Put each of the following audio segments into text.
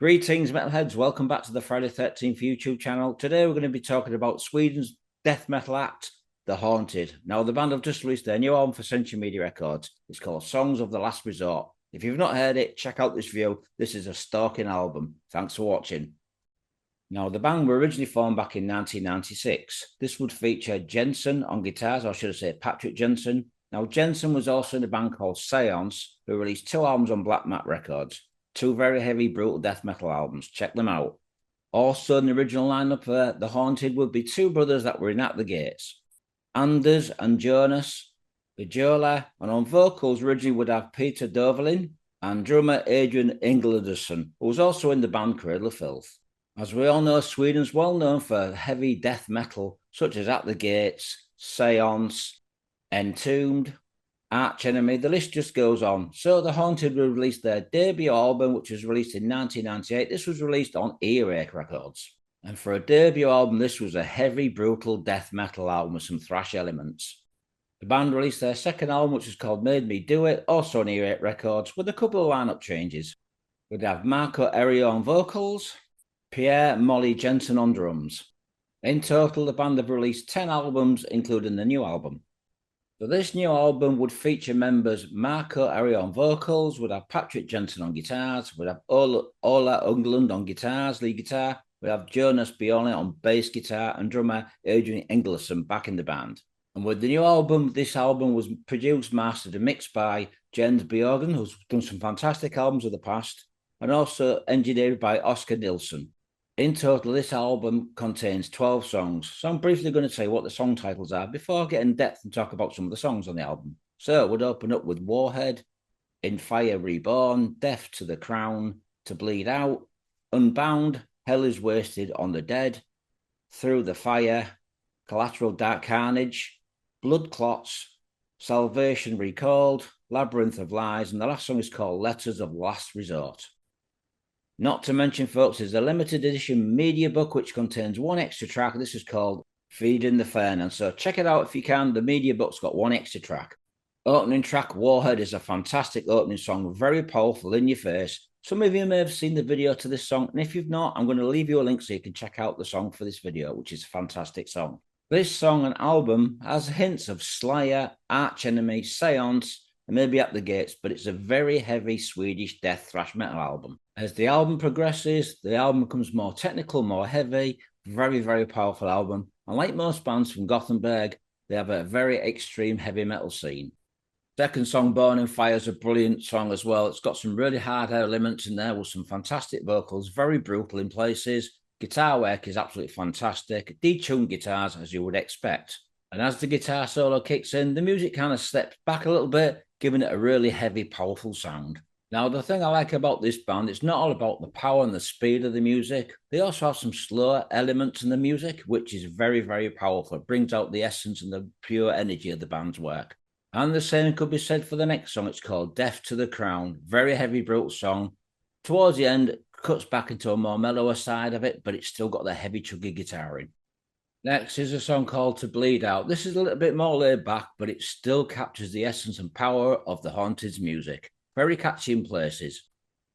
Greetings, metalheads. Welcome back to the Friday 13th YouTube channel. Today we're going to be talking about Sweden's death metal act, The Haunted. Now, the band have just released their new album for Century Media Records. It's called Songs of the Last Resort. If you've not heard it, check out this video. This is a stalking album. Thanks for watching. Now, the band were originally formed back in 1996. This would feature Jensen on guitars, or should I say Patrik Jensen. Now, Jensen was also in a band called Séance, who released 2 albums on Black Mat Records. 2 very heavy, brutal death metal albums. Check them out. Also, in the original lineup for The Haunted would be 2 brothers that were in At the Gates. Anders and Jonas Björler, and on vocals originally would have Peter Dovelin and drummer Adrian Erlandsson, who was also in the band Cradle of Filth. As we all know, Sweden's well known for heavy death metal, such as At the Gates, Séance, Entombed, Arch Enemy, the list just goes on. So The Haunted will release their debut album, which was released in 1998. This was released on Earache Records. And for a debut album, this was a heavy, brutal death metal album with some thrash elements. The band released their second album, which was called Made Me Do It, also on Earache Records, with a couple of lineup changes. We'd have Marco Erio on vocals, Pierre Molly Jensen on drums. In total, the band have released 10 albums, including the new album. So this new album would feature members Marco Erio on vocals, would have Patrik Jensen on guitars, would have Ola Englund on guitars, lead guitar, would have Jonas Björler on bass guitar, and drummer Adrian Erlandsson back in the band. And with the new album, this album was produced, mastered, and mixed by Jens Björgen, who's done some fantastic albums of the past, and also engineered by Oscar Nilsson. In total, this album contains 12 songs, so I'm briefly going to say what the song titles are before I get in depth and talk about some of the songs on the album. So it would open up with Warhead, In Fire Reborn, Death to the Crown, To Bleed Out, Unbound, Hell is Wasted on the Dead, Through the Fire, Collateral Dark Carnage, Blood Clots, Salvation Recalled, Labyrinth of Lies, and the last song is called Letters of Last Resort. Not to mention, folks, is a limited edition media book which contains 1 extra track. This is called Feeding the Fairness. So check it out if you can. The media book's got 1 extra track. Opening track, Warhead, is a fantastic opening song, very powerful, in your face. Some of you may have seen the video to this song, and if you've not, I'm going to leave you a link so you can check out the song for this video, which is a fantastic song. This song and album has hints of Slayer, Arch Enemy, Séance, and maybe At the Gates, but it's a very heavy Swedish death thrash metal album. As the album progresses, the album becomes more technical, more heavy, very, very powerful album. And like most bands from Gothenburg, they have a very extreme heavy metal scene. Second song, Burning Fire, is a brilliant song as well. It's got some really hard elements in there with some fantastic vocals, very brutal in places. Guitar work is absolutely fantastic. Detuned guitars, as you would expect. And as the guitar solo kicks in, the music kind of steps back a little bit, giving it a really heavy, powerful sound. Now, the thing I like about this band, it's not all about the power and the speed of the music. They also have some slower elements in the music, which is very, very powerful. It brings out the essence and the pure energy of the band's work. And the same could be said for the next song. It's called Death to the Crown. Very heavy, brutal song. Towards the end, it cuts back into a more mellower side of it, but it's still got the heavy, chuggy guitaring. Next is a song called To Bleed Out. This is a little bit more laid back, but it still captures the essence and power of the Haunted's music. Very catchy in places.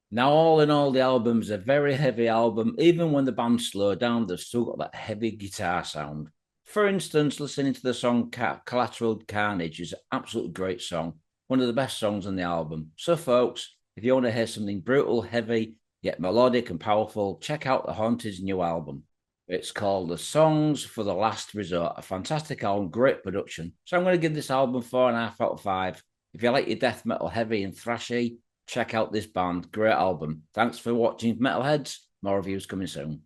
Now, all in all, the album is a very heavy album. Even when the band slow down, they've still got that heavy guitar sound. For instance, listening to the song Collateral Carnage is an absolutely great song. One of the best songs on the album. So, folks, if you want to hear something brutal, heavy, yet melodic and powerful, check out the Haunted's new album. It's called The Songs for the Last Resort. A fantastic album, great production. So I'm going to give this album 4.5 out of 5. If you like your death metal heavy and thrashy, check out this band. Great album. Thanks for watching, Metalheads. More reviews coming soon.